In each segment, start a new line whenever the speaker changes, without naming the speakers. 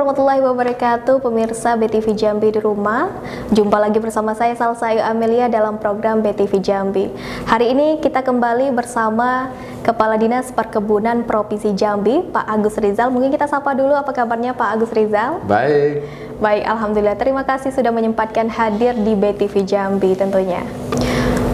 warahmatullahi wabarakatuh, pemirsa BTV Jambi di rumah. Jumpa lagi bersama saya Salsa Ayu Amelia dalam program BTV Jambi. Hari ini kita kembali bersama Kepala Dinas Perkebunan Provinsi Jambi, Pak Agus Rizal. Mungkin kita sapa dulu, apa kabarnya Pak Agus Rizal?
Baik.
Baik, alhamdulillah. Terima kasih sudah menyempatkan hadir di BTV Jambi tentunya.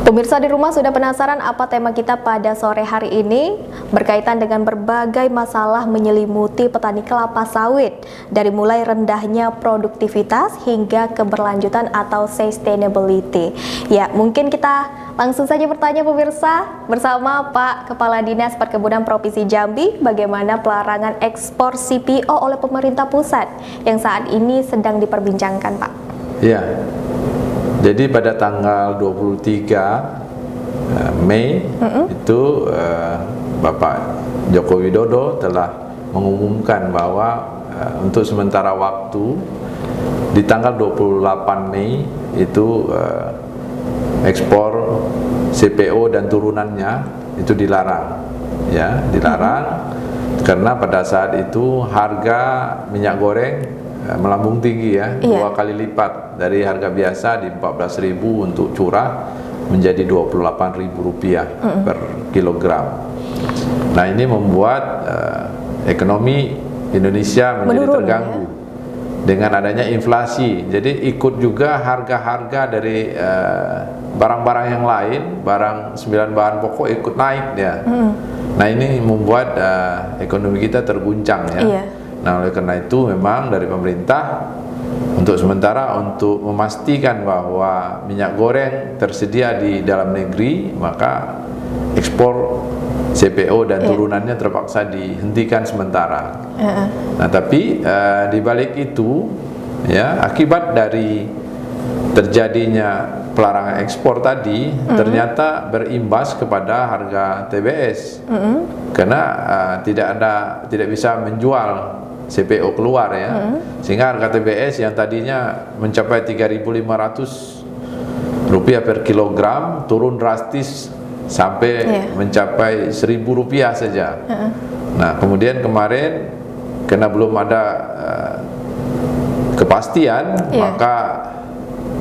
Pemirsa di rumah sudah penasaran apa tema kita pada sore hari ini? Berkaitan dengan berbagai masalah menyelimuti petani kelapa sawit, dari mulai rendahnya produktivitas hingga keberlanjutan atau sustainability. Ya, mungkin kita langsung saja bertanya pemirsa bersama Pak Kepala Dinas Perkebunan Provinsi Jambi, bagaimana pelarangan ekspor CPO oleh pemerintah pusat yang saat ini sedang diperbincangkan, Pak?
Ya. Jadi pada tanggal 23 Mei itu Bapak Joko Widodo telah mengumumkan bahwa untuk sementara waktu di tanggal 28 Mei itu ekspor CPO dan turunannya itu dilarang, ya, dilarang karena pada saat itu harga minyak goreng melambung tinggi, ya, dua kali lipat dari harga biasa di 14.000 untuk curah menjadi Rp28.000 per kilogram. Nah, ini membuat ekonomi Indonesia menjadi terganggu dengan adanya inflasi. Jadi ikut juga harga-harga dari barang-barang yang lain, barang 9 bahan pokok ikut naik ya. Nah, ini membuat ekonomi kita terguncang, ya. Nah, oleh karena itu memang dari pemerintah untuk sementara untuk memastikan bahwa minyak goreng tersedia di dalam negeri, maka ekspor CPO dan turunannya terpaksa dihentikan sementara. Nah, tapi di balik itu, ya, akibat dari terjadinya pelarangan ekspor tadi ternyata berimbas kepada harga TBS, karena tidak bisa menjual CPO keluar, ya, sehingga harga TBS yang tadinya mencapai Rp3.500 per kilogram turun drastis sampai mencapai Rp1.000 saja. Nah, kemudian kemarin karena belum ada kepastian, maka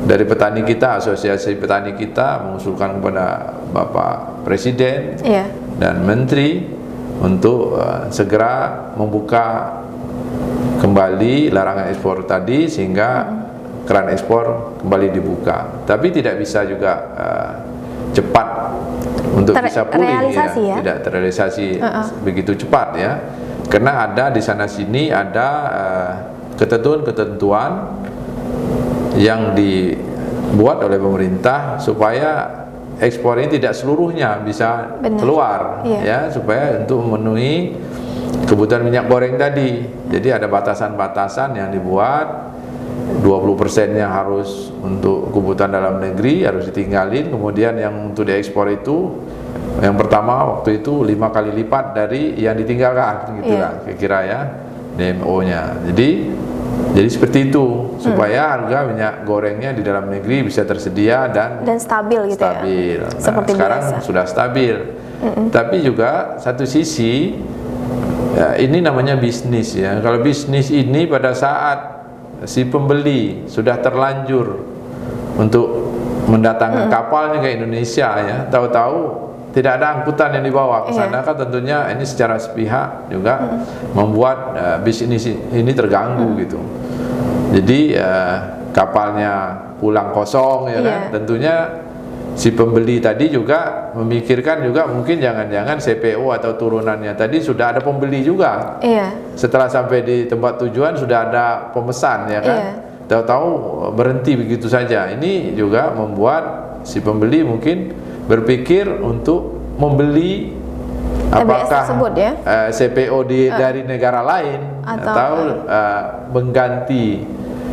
dari petani kita, asosiasi petani kita mengusulkan kepada Bapak Presiden dan Menteri untuk segera membuka kembali larangan ekspor tadi sehingga keran ekspor kembali dibuka. Tapi tidak bisa juga cepat untuk bisa pulih, ya. Tidak terrealisasi begitu cepat, ya, karena ada di sana sini ada ketentuan-ketentuan yang dibuat oleh pemerintah supaya ekspor ini tidak seluruhnya bisa keluar, ya, supaya untuk memenuhi kebutuhan minyak goreng tadi. Jadi ada batasan-batasan yang dibuat, 20%-nya harus untuk kebutuhan dalam negeri harus ditinggalin, kemudian yang untuk diekspor itu yang pertama waktu itu 5 kali lipat dari yang ditinggalkan, gitulah kira-kira, ya, DMO-nya. Jadi seperti itu supaya harga minyak gorengnya di dalam negeri bisa tersedia dan stabil, gitu, stabil. Ya. Nah, sekarang biasa sudah stabil. Tapi juga satu sisi, ya, ini namanya bisnis, ya. Kalau bisnis ini pada saat si pembeli sudah terlanjur untuk mendatangkan kapalnya ke Indonesia, ya, tahu-tahu tidak ada angkutan yang dibawa ke sana, kan tentunya ini secara sepihak juga membuat bisnis ini terganggu, gitu. Jadi kapalnya pulang kosong, ya kan, tentunya si pembeli tadi juga memikirkan juga mungkin jangan-jangan CPO atau turunannya tadi sudah ada pembeli juga. Setelah sampai di tempat tujuan sudah ada pemesan, ya kan. Tahu-tahu berhenti begitu saja. Ini juga membuat si pembeli mungkin berpikir untuk membeli apakah tersebut, ya? CPO dari negara lain atau mengganti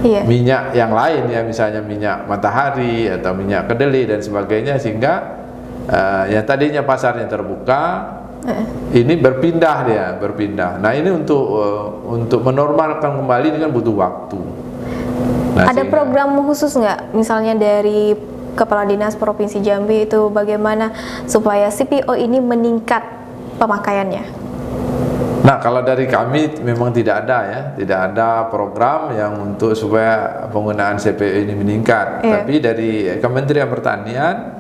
minyak yang lain, ya, misalnya minyak matahari atau minyak kedelai dan sebagainya, sehingga yang tadinya pasarnya terbuka ini berpindah. Nah, ini untuk menormalkan kembali ini kan butuh waktu. Nah, ada program khusus nggak, misalnya dari Kepala Dinas Provinsi Jambi itu, bagaimana supaya CPO ini meningkat pemakaiannya? Nah, kalau dari kami memang tidak ada ya, tidak ada program yang untuk supaya penggunaan CPO ini meningkat. Tapi dari Kementerian Pertanian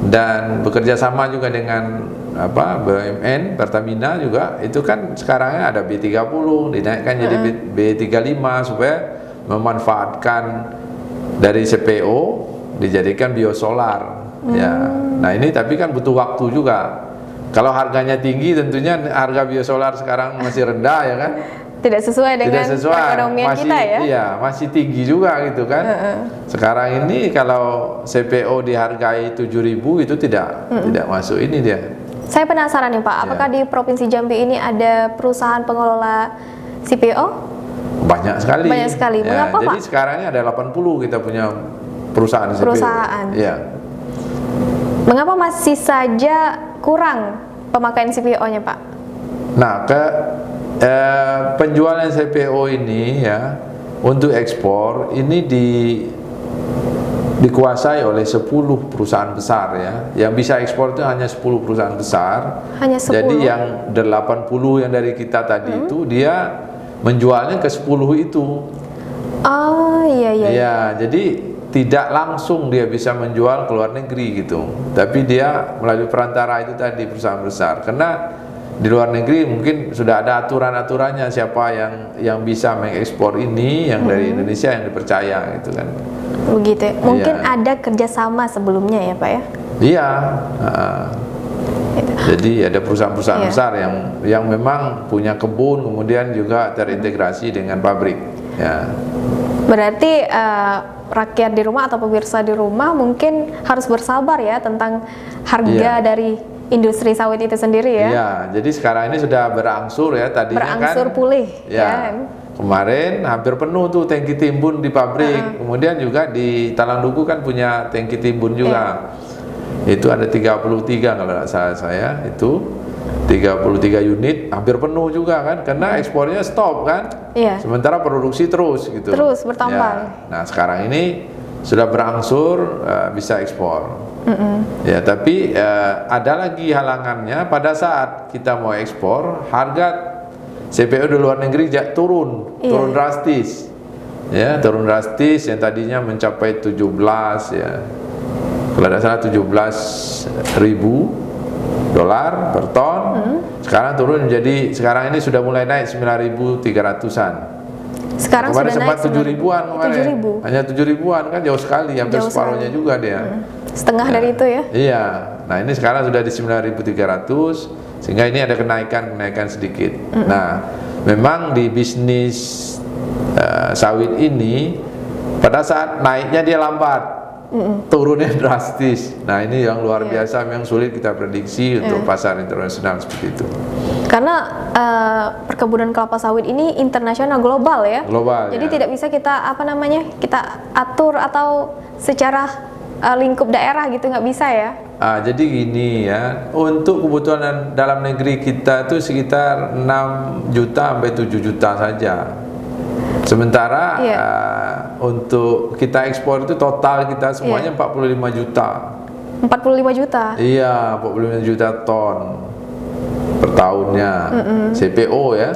dan bekerja sama juga dengan BUMN, Pertamina juga, itu kan sekarangnya ada B30 dinaikkan jadi B35 supaya memanfaatkan dari CPO dijadikan biosolar. Ya, nah ini tapi kan butuh waktu juga. Kalau harganya tinggi tentunya harga biosolar sekarang masih rendah ya kan?
Tidak sesuai dengan perekonomian kita ya?
Iya, masih tinggi juga gitu kan. Sekarang ini kalau CPO dihargai 7.000 itu tidak masuk ini dia.
Saya penasaran nih Pak, apakah di Provinsi Jambi ini ada perusahaan pengelola CPO?
Banyak sekali.
Banyak sekali.
Ya,
Mengapa
jadi
Pak?
sekarang ini ada 80 kita punya perusahaan CPO. Iya.
Mengapa masih saja kurang pemakaian CPO-nya Pak?
Nah, penjualan CPO ini ya untuk ekspor ini dikuasai oleh 10 perusahaan besar ya. Yang bisa ekspor itu hanya 10 perusahaan besar.
Hanya 10.
Jadi yang 80 yang dari kita tadi itu dia menjualnya ke 10 itu.
Oh iya.
Ya, jadi tidak langsung dia bisa menjual ke luar negeri gitu, tapi dia melalui perantara itu tadi perusahaan besar. Karena di luar negeri mungkin sudah ada aturan-aturannya siapa yang bisa mengekspor ini, yang dari Indonesia yang dipercaya gitu kan.
Begitu. Mungkin ada kerjasama sebelumnya ya Pak ya?
Iya. Jadi ada perusahaan-perusahaan besar yang memang punya kebun, kemudian juga terintegrasi dengan pabrik. Ya.
Berarti rakyat di rumah atau pemirsa di rumah mungkin harus bersabar ya tentang harga dari industri sawit itu sendiri ya.
Iya, jadi sekarang ini sudah berangsur ya, tadinya
berangsur pulih ya.
Kemarin hampir penuh tuh tangki timbun di pabrik. Kemudian juga di Talang Duku kan punya tangki timbun juga. Itu ada 33 kalau tidak salah saya, itu 33 unit hampir penuh juga kan, karena ekspornya stop kan. Sementara produksi terus gitu.
Terus bertambah.
Nah, sekarang ini sudah berangsur bisa ekspor. Ya, tapi ada lagi halangannya pada saat kita mau ekspor, harga CPO di luar negeri turun drastis. Ya, turun drastis yang tadinya mencapai 17 ya. Kalau tidak salah 17.000 dolar per ton. Sekarang turun menjadi, sekarang ini sudah mulai naik 9.300-an.
Sekarang
kemarin
sudah
sempat
naik
7.000-an kemarin.
7.000.
Hanya 7.000-an kan jauh sekali, hampir separuhnya juga dia.
Setengah dari itu ya?
Iya. Nah, ini sekarang sudah di 9.300, sehingga ini ada kenaikan sedikit. Nah, memang di bisnis sawit ini pada saat naiknya dia lambat. Turunnya drastis. Nah, ini yang luar biasa, yang sulit kita prediksi untuk pasar internasional seperti itu.
Karena perkebunan kelapa sawit ini internasional, global ya.
Global.
Jadi tidak bisa kita kita atur atau secara lingkup daerah gitu, nggak bisa ya.
Jadi gini ya, untuk kebutuhan dalam negeri kita itu sekitar 6 juta sampai 7 juta saja. Sementara untuk kita ekspor itu total kita semuanya 45 juta.
45 juta?
Iya, 45 juta ton per tahunnya CPO ya.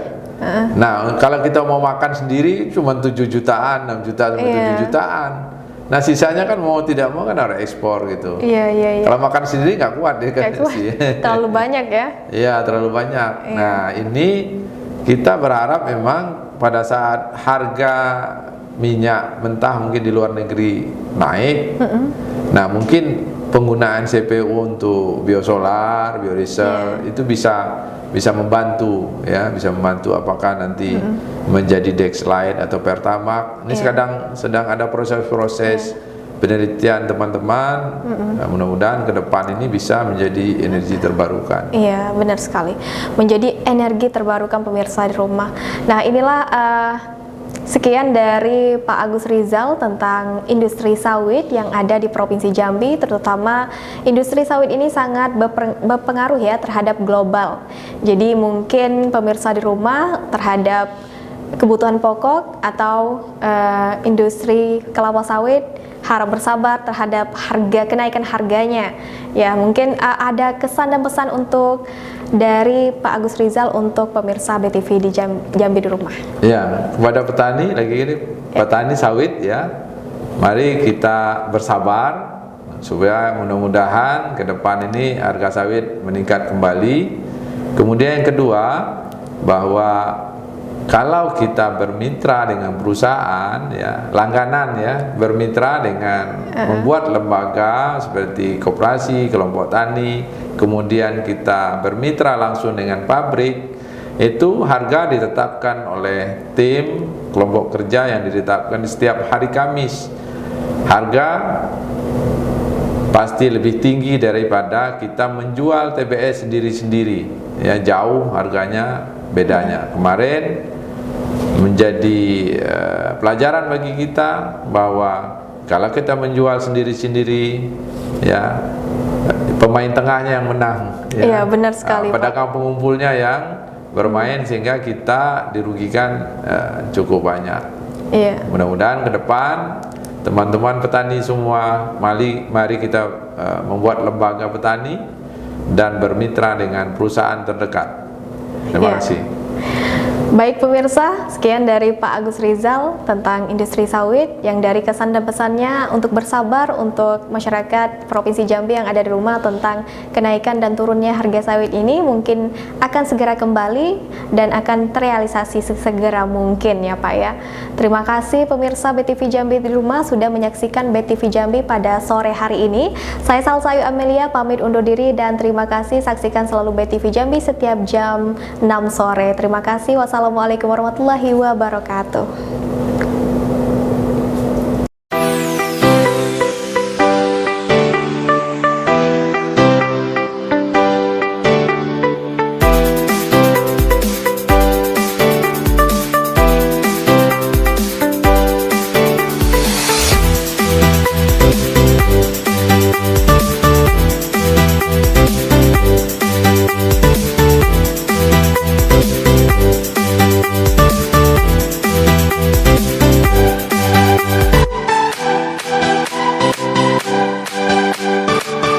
Nah, kalau kita mau makan sendiri cuma 7 jutaan, 6 juta sampai 7 jutaan. Nah, sisanya kan mau tidak mau kan harus ekspor gitu.
Iya.
Kalau makan sendiri nggak kuat deh kan.
Terlalu banyak ya?
Iya, terlalu banyak. Nah, ini kita berharap memang pada saat harga minyak mentah mungkin di luar negeri naik, nah mungkin penggunaan CPO untuk biosolar, biodiesel itu bisa membantu ya, bisa membantu apakah nanti menjadi Dexlite atau Pertamax. Ini sedang ada proses-proses penelitian teman-teman. Nah, mudah-mudahan ke depan ini bisa menjadi energi terbarukan.
Iya, benar sekali. Menjadi energi terbarukan pemirsa di rumah. Nah, inilah sekian dari Pak Agus Rizal tentang industri sawit yang ada di Provinsi Jambi, terutama industri sawit ini sangat berpengaruh ya terhadap global. Jadi mungkin pemirsa di rumah terhadap kebutuhan pokok atau industri kelapa sawit harap bersabar terhadap kenaikan harganya. Ya, mungkin ada kesan dan pesan untuk dari Pak Agus Rizal untuk pemirsa BTV di Jambi di rumah?
Ya, kepada petani lagi ini, petani sawit ya, mari kita bersabar supaya mudah-mudahan ke depan ini harga sawit meningkat kembali. Kemudian yang kedua, bahwa kalau kita bermitra dengan perusahaan ya, langganan ya, bermitra dengan membuat lembaga seperti koperasi, kelompok tani, kemudian kita bermitra langsung dengan pabrik, itu harga ditetapkan oleh tim kelompok kerja yang ditetapkan di setiap hari Kamis. Harga pasti lebih tinggi daripada kita menjual TBS sendiri-sendiri ya, jauh harganya bedanya. Kemarin menjadi pelajaran bagi kita bahwa kalau kita menjual sendiri-sendiri ya, pemain tengahnya yang menang ya.
Iya, benar sekali,
pedagang pengumpulnya yang bermain sehingga kita dirugikan cukup banyak. Iya. Mudah-mudahan ke depan teman-teman petani semua, mari kita membuat lembaga petani dan bermitra dengan perusahaan terdekat. Terima kasih.
Baik pemirsa, sekian dari Pak Agus Rizal tentang industri sawit yang dari kesan dan pesannya untuk bersabar untuk masyarakat Provinsi Jambi yang ada di rumah tentang kenaikan dan turunnya harga sawit ini mungkin akan segera kembali dan akan terrealisasi sesegera mungkin ya Pak ya. Terima kasih pemirsa BTV Jambi di rumah sudah menyaksikan BTV Jambi pada sore hari ini. Saya Salsayu Amelia pamit undur diri dan terima kasih, saksikan selalu BTV Jambi setiap jam 6 sore. Terima kasih. Wassalamualaikum warahmatullahi wabarakatuh.